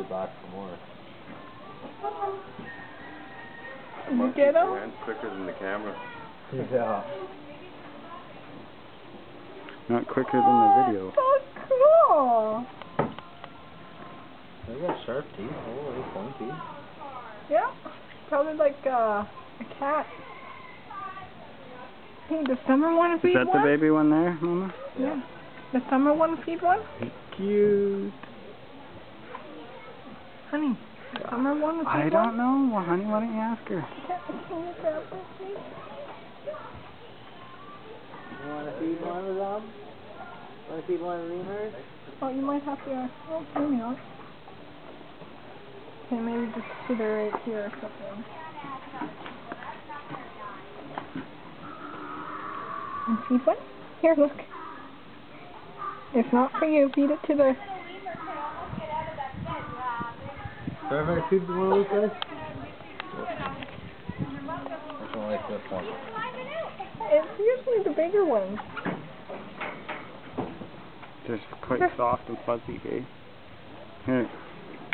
be back for more. You get them? Quicker than the camera. Yeah. Not quicker than the video. So cool. They got sharp teeth. Oh, they're pointy. Yeah. Probably like a cat. Hey, does Summer want to feed one? Is that the baby one there, Mama? Yeah. Does Summer want to feed one? Cute. Honey, does Summer want to feed one? I don't know. Well, honey, why don't you ask her? Can you grab one, please? You want to feed one of them? Want to feed one of the lemurs? Oh, you might have to. Oh, maybe not. Okay, maybe just sit her right here or something. And feed one? Here, look. It's not for you. Feed it to the... So everybody feed one of those guys? Which one like this one? It's usually the bigger ones. They're quite soft and fuzzy, eh? Here.